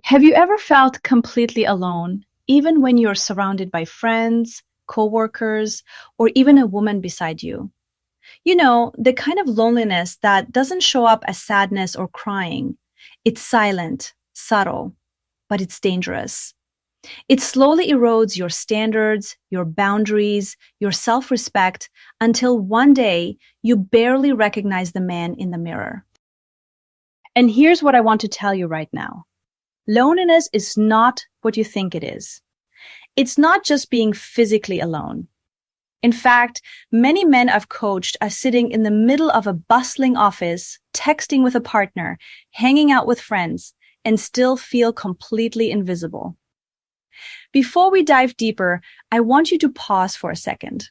Have you ever felt completely alone, even when you're surrounded by friends, coworkers, or even a woman beside you? You know, the kind of loneliness that doesn't show up as sadness or crying. It's silent, subtle, but it's dangerous. It slowly erodes your standards, your boundaries, your self-respect until one day you barely recognize the man in the mirror. And here's what I want to tell you right now. Loneliness is not what you think it is. It's not just being physically alone. In fact, many men I've coached are sitting in the middle of a bustling office, texting with a partner, hanging out with friends, and still feel completely invisible. Before we dive deeper, I want you to pause for a second.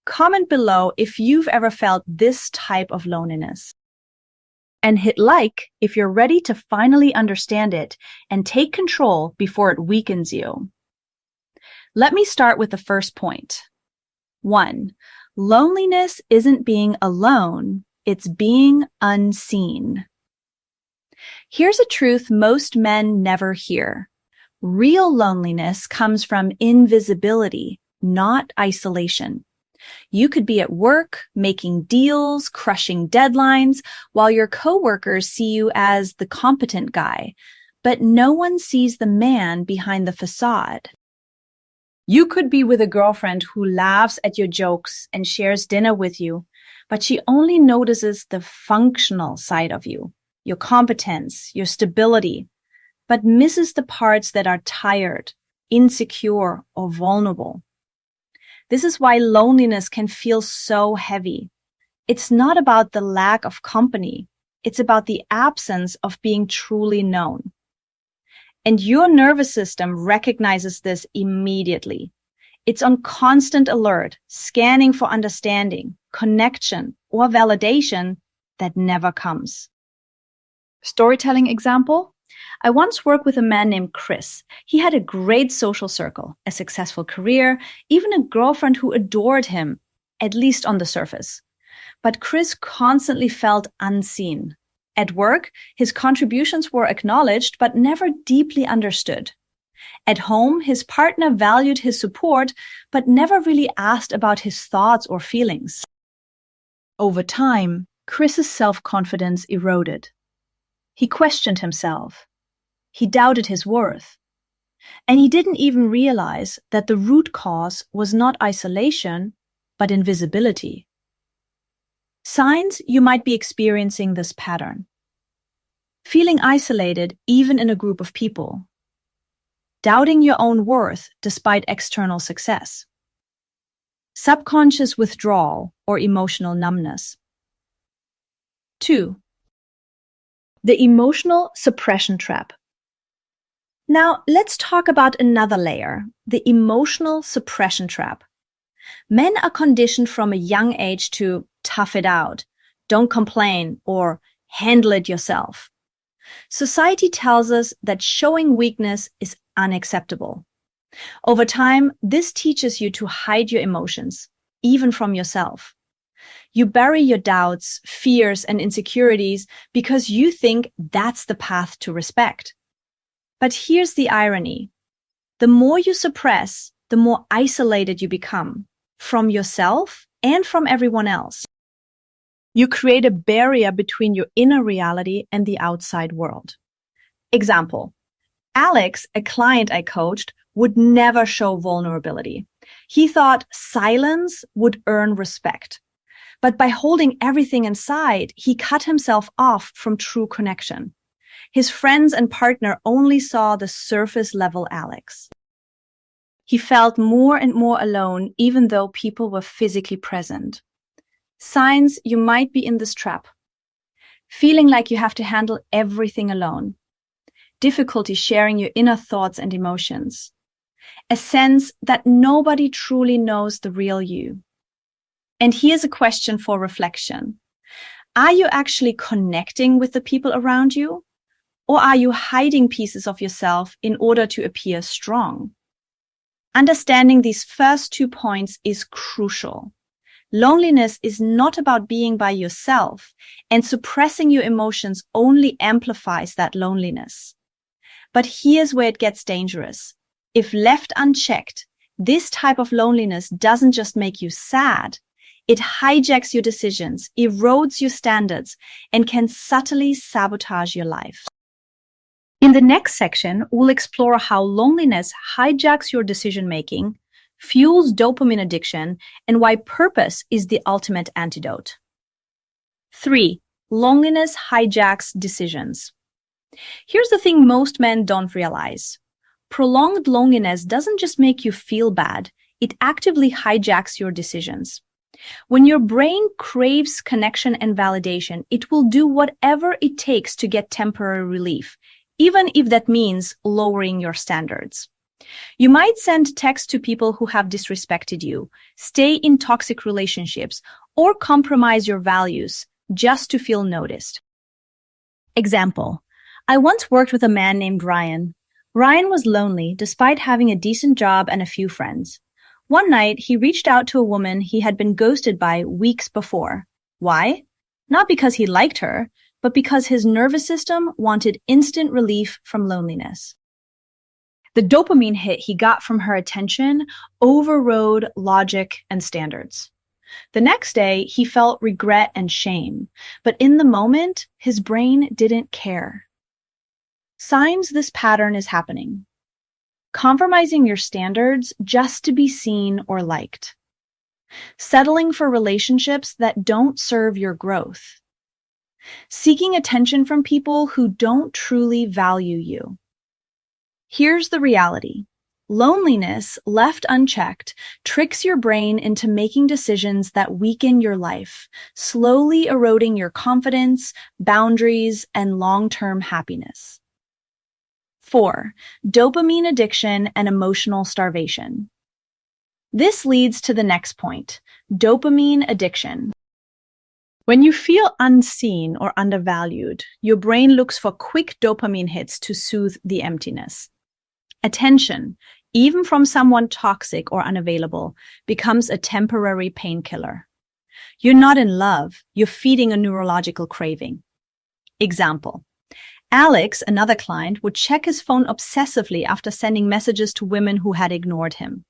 Comment below if you've ever felt this type of loneliness. And hit like if you're ready to finally understand it and take control before it weakens you. Let me start with the first point. 1. Loneliness isn't being alone, it's being unseen. Here's a truth most men never hear. Real loneliness comes from invisibility, not isolation. You could be at work, making deals, crushing deadlines, while your coworkers see you as the competent guy, but no one sees the man behind the facade. You could be with a girlfriend who laughs at your jokes and shares dinner with you, but she only notices the functional side of you, your competence, your stability, but misses the parts that are tired, insecure, or vulnerable. This is why loneliness can feel so heavy. It's not about the lack of company. It's about the absence of being truly known. And your nervous system recognizes this immediately. It's on constant alert, scanning for understanding, connection, or validation that never comes. Storytelling example? I once worked with a man named Chris. He had a great social circle, a successful career, even a girlfriend who adored him, at least on the surface. But Chris constantly felt unseen. At work, his contributions were acknowledged but never deeply understood. At home, his partner valued his support but never really asked about his thoughts or feelings. Over time, Chris's self-confidence eroded. He questioned himself. He doubted his worth. And he didn't even realize that the root cause was not isolation, but invisibility. Signs you might be experiencing this pattern. Feeling isolated even in a group of people. Doubting your own worth despite external success. Subconscious withdrawal or emotional numbness. 2. The emotional suppression trap. Now, let's talk about another layer, the emotional suppression trap. Men are conditioned from a young age to tough it out, don't complain, or handle it yourself. Society tells us that showing weakness is unacceptable. Over time, this teaches you to hide your emotions, even from yourself. You bury your doubts, fears, and insecurities because you think that's the path to respect. But here's the irony. The more you suppress, the more isolated you become, from yourself and from everyone else. You create a barrier between your inner reality and the outside world. Example, Alex, a client I coached, would never show vulnerability. He thought silence would earn respect. But by holding everything inside, he cut himself off from true connection. His friends and partner only saw the surface-level Alex. He felt more and more alone, even though people were physically present. Signs you might be in this trap. Feeling like you have to handle everything alone. Difficulty sharing your inner thoughts and emotions. A sense that nobody truly knows the real you. And here's a question for reflection. Are you actually connecting with the people around you? Or are you hiding pieces of yourself in order to appear strong? Understanding these first 2 points is crucial. Loneliness is not about being by yourself, and suppressing your emotions only amplifies that loneliness. But here's where it gets dangerous. If left unchecked, this type of loneliness doesn't just make you sad. It hijacks your decisions, erodes your standards, and can subtly sabotage your life. In the next section, we'll explore how loneliness hijacks your decision-making, fuels dopamine addiction, and why purpose is the ultimate antidote. 3. Loneliness hijacks decisions. Here's the thing most men don't realize. Prolonged loneliness doesn't just make you feel bad, it actively hijacks your decisions. When your brain craves connection and validation, it will do whatever it takes to get temporary relief, even if that means lowering your standards. You might send texts to people who have disrespected you, stay in toxic relationships, or compromise your values just to feel noticed. Example. I once worked with a man named Ryan. Ryan was lonely despite having a decent job and a few friends. One night, he reached out to a woman he had been ghosted by weeks before. Why? Not because he liked her, but because his nervous system wanted instant relief from loneliness. The dopamine hit he got from her attention overrode logic and standards. The next day, he felt regret and shame, but in the moment, his brain didn't care. Signs this pattern is happening. Compromising your standards just to be seen or liked. Settling for relationships that don't serve your growth. Seeking attention from people who don't truly value you. Here's the reality. Loneliness, left unchecked, tricks your brain into making decisions that weaken your life, slowly eroding your confidence, boundaries, and long-term happiness. 4. Dopamine addiction and emotional starvation. This leads to the next point, dopamine addiction. When you feel unseen or undervalued, your brain looks for quick dopamine hits to soothe the emptiness. Attention, even from someone toxic or unavailable, becomes a temporary painkiller. You're not in love, you're feeding a neurological craving. Example. Alex, another client, would check his phone obsessively after sending messages to women who had ignored him.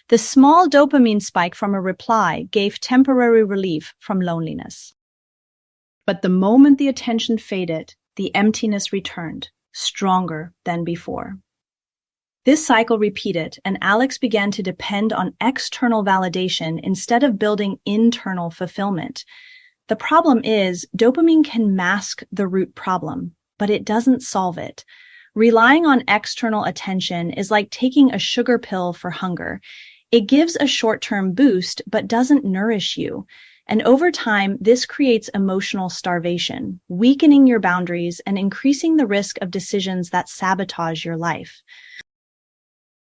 The small dopamine spike from a reply gave temporary relief from loneliness. But the moment the attention faded, the emptiness returned, stronger than before. This cycle repeated, and Alex began to depend on external validation instead of building internal fulfillment. The problem is, dopamine can mask the root problem, but it doesn't solve it. Relying on external attention is like taking a sugar pill for hunger. It gives a short-term boost, but doesn't nourish you. And over time, this creates emotional starvation, weakening your boundaries and increasing the risk of decisions that sabotage your life.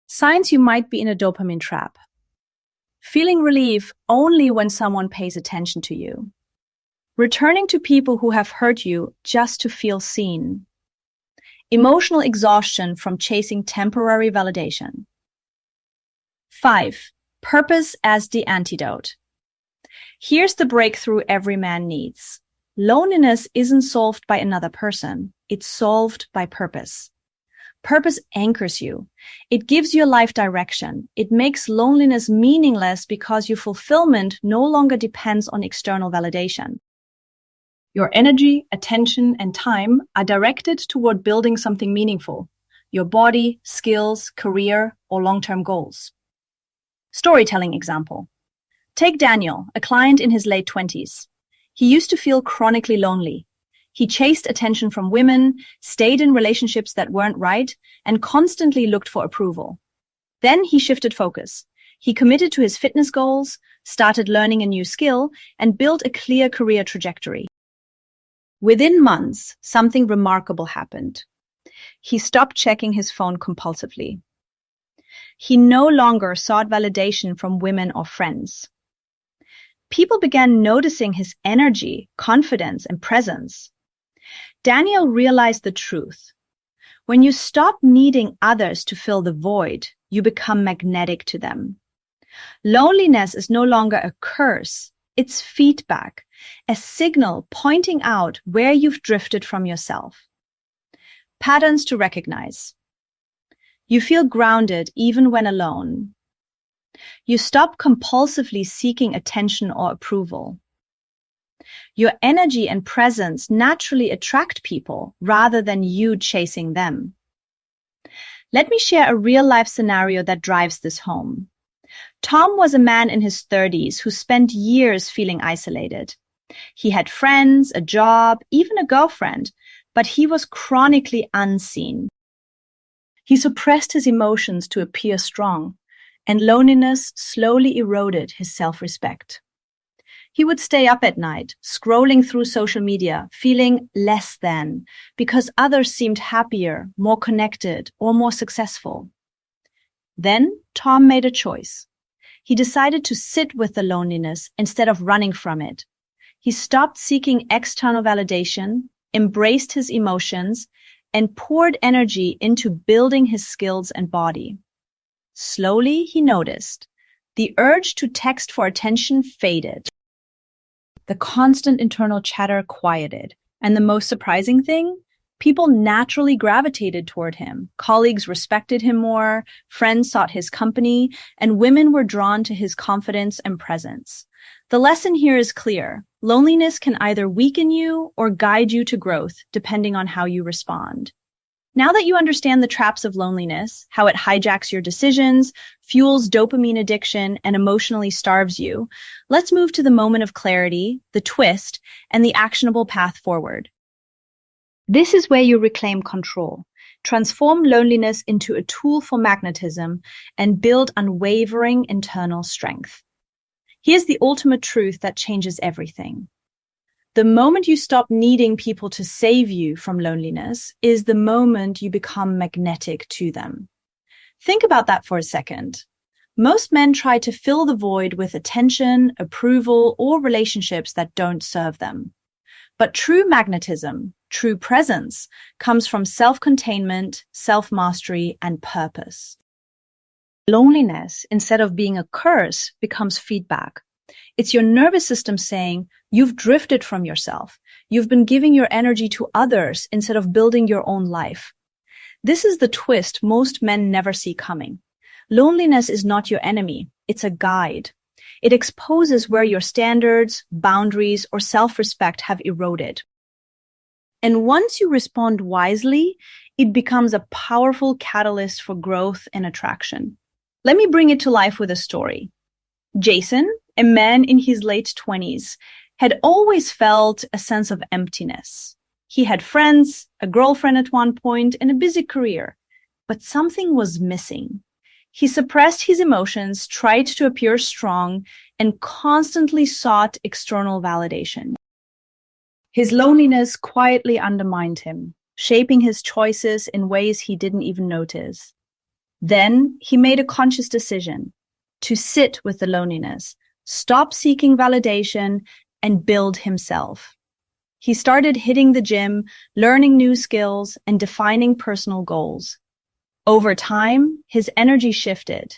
Signs you might be in a dopamine trap. Feeling relief only when someone pays attention to you. Returning to people who have hurt you just to feel seen. Emotional exhaustion from chasing temporary validation. 5. Purpose as the antidote. Here's the breakthrough every man needs. Loneliness isn't solved by another person. It's solved by purpose. Purpose anchors you. It gives your life direction. It makes loneliness meaningless because your fulfillment no longer depends on external validation. Your energy, attention, and time are directed toward building something meaningful, your body, skills, career, or long-term goals. Storytelling example. Take Daniel, a client in his late 20s. He used to feel chronically lonely. He chased attention from women, stayed in relationships that weren't right, and constantly looked for approval. Then he shifted focus. He committed to his fitness goals, started learning a new skill, and built a clear career trajectory. Within months, something remarkable happened. He stopped checking his phone compulsively. He no longer sought validation from women or friends. People began noticing his energy, confidence, and presence. Daniel realized the truth. When you stop needing others to fill the void, you become magnetic to them. Loneliness is no longer a curse. It's feedback, a signal pointing out where you've drifted from yourself. Patterns to recognize. You feel grounded even when alone. You stop compulsively seeking attention or approval. Your energy and presence naturally attract people rather than you chasing them. Let me share a real-life scenario that drives this home. Tom was a man in his 30s who spent years feeling isolated. He had friends, a job, even a girlfriend, but he was chronically unseen. He suppressed his emotions to appear strong, and loneliness slowly eroded his self-respect. He would stay up at night, scrolling through social media, feeling less than, because others seemed happier, more connected, or more successful. Then Tom made a choice. He decided to sit with the loneliness instead of running from it. He stopped seeking external validation, embraced his emotions, and poured energy into building his skills and body. Slowly, he noticed. The urge to text for attention faded. The constant internal chatter quieted. And the most surprising thing? People naturally gravitated toward him. Colleagues respected him more, friends sought his company, and women were drawn to his confidence and presence. The lesson here is clear. Loneliness can either weaken you or guide you to growth, depending on how you respond. Now that you understand the traps of loneliness, how it hijacks your decisions, fuels dopamine addiction, and emotionally starves you, let's move to the moment of clarity, the twist, and the actionable path forward. This is where you reclaim control, transform loneliness into a tool for magnetism, and build unwavering internal strength. Here's the ultimate truth that changes everything. The moment you stop needing people to save you from loneliness is the moment you become magnetic to them. Think about that for a second. Most men try to fill the void with attention, approval, or relationships that don't serve them. But true magnetism, true presence, comes from self-containment, self-mastery, and purpose. Loneliness, instead of being a curse, becomes feedback. It's your nervous system saying, you've drifted from yourself. You've been giving your energy to others instead of building your own life. This is the twist most men never see coming. Loneliness is not your enemy. It's a guide. It exposes where your standards, boundaries, or self-respect have eroded. And once you respond wisely, it becomes a powerful catalyst for growth and attraction. Let me bring it to life with a story. Jason, a man in his late 20s, had always felt a sense of emptiness. He had friends, a girlfriend at one point, and a busy career, but something was missing. He suppressed his emotions, tried to appear strong, and constantly sought external validation. His loneliness quietly undermined him, shaping his choices in ways he didn't even notice. Then he made a conscious decision to sit with the loneliness, stop seeking validation, and build himself. He started hitting the gym, learning new skills, and defining personal goals. Over time, his energy shifted.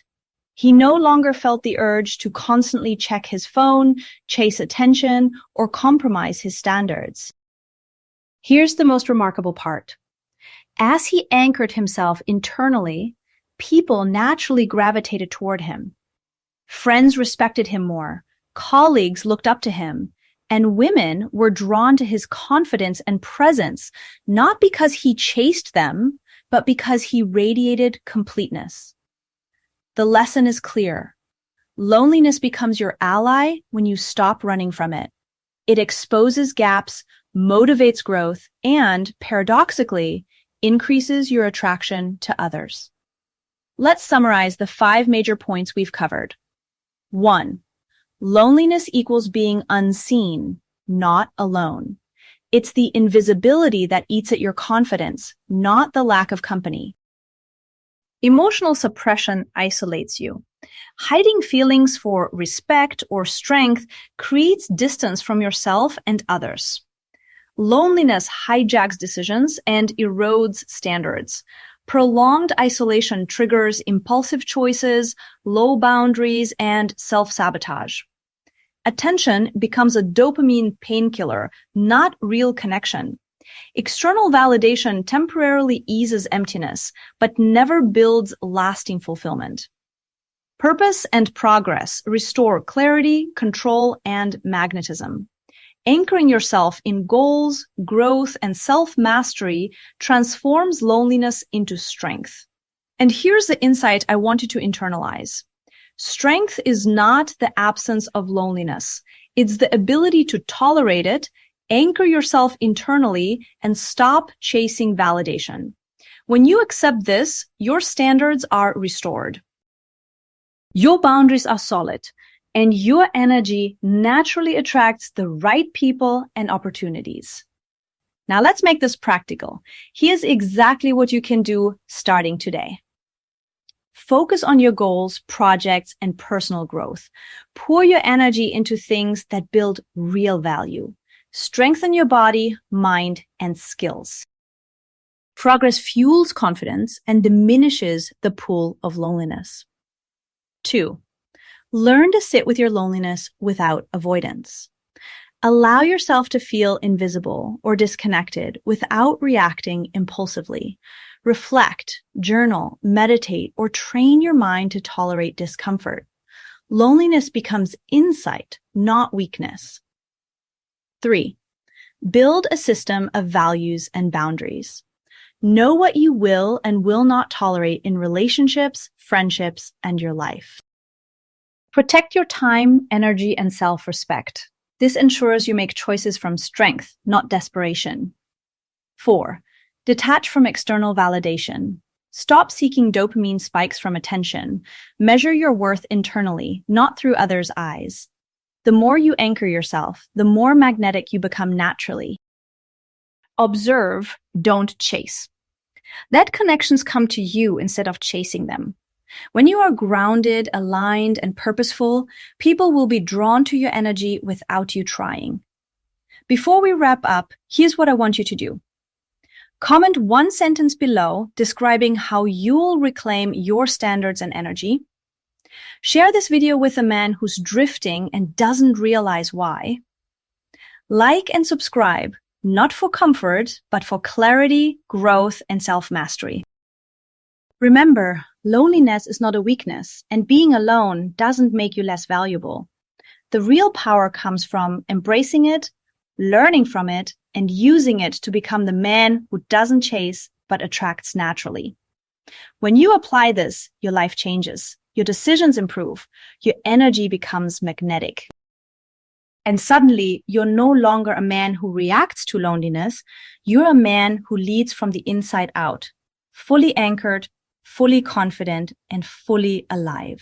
He no longer felt the urge to constantly check his phone, chase attention, or compromise his standards. Here's the most remarkable part. As he anchored himself internally, people naturally gravitated toward him. Friends respected him more, colleagues looked up to him, and women were drawn to his confidence and presence, not because he chased them, but because he radiated completeness. The lesson is clear. Loneliness becomes your ally when you stop running from it. It exposes gaps, motivates growth, and, paradoxically, increases your attraction to others. Let's summarize the 5 major points we've covered. 1. Loneliness equals being unseen, not alone. It's the invisibility that eats at your confidence, not the lack of company. Emotional suppression isolates you. Hiding feelings for respect or strength creates distance from yourself and others. Loneliness hijacks decisions and erodes standards. Prolonged isolation triggers impulsive choices, low boundaries, and self-sabotage. Attention becomes a dopamine painkiller, not real connection. External validation temporarily eases emptiness, but never builds lasting fulfillment. Purpose and progress restore clarity, control, and magnetism. Anchoring yourself in goals, growth, and self-mastery transforms loneliness into strength. And here's the insight I want you to internalize. Strength is not the absence of loneliness. It's the ability to tolerate it, anchor yourself internally, and stop chasing validation. When you accept this, your standards are restored. Your boundaries are solid, and your energy naturally attracts the right people and opportunities. Now let's make this practical. Here's exactly what you can do starting today. Focus on your goals, projects, and personal growth. Pour your energy into things that build real value. Strengthen your body, mind, and skills. Progress fuels confidence and diminishes the pull of loneliness. 2. Learn to sit with your loneliness without avoidance. Allow yourself to feel invisible or disconnected without reacting impulsively. Reflect, journal, meditate, or train your mind to tolerate discomfort. Loneliness becomes insight, not weakness. 3. Build a system of values and boundaries. Know what you will and will not tolerate in relationships, friendships, and your life. Protect your time, energy, and self-respect. This ensures you make choices from strength, not desperation. 4. Detach from external validation. Stop seeking dopamine spikes from attention. Measure your worth internally, not through others' eyes. The more you anchor yourself, the more magnetic you become naturally. Observe, don't chase. Let connections come to you instead of chasing them. When you are grounded, aligned, and purposeful, people will be drawn to your energy without you trying. Before we wrap up, here's what I want you to do. Comment one sentence below describing how you'll reclaim your standards and energy. Share this video with a man who's drifting and doesn't realize why. Like and subscribe, not for comfort, but for clarity, growth, and self-mastery. Remember, loneliness is not a weakness, and being alone doesn't make you less valuable. The real power comes from embracing it, learning from it, and using it to become the man who doesn't chase but attracts naturally. When you apply this, your life changes, your decisions improve, your energy becomes magnetic. And suddenly, you're no longer a man who reacts to loneliness, you're a man who leads from the inside out, fully anchored, fully confident, and fully alive.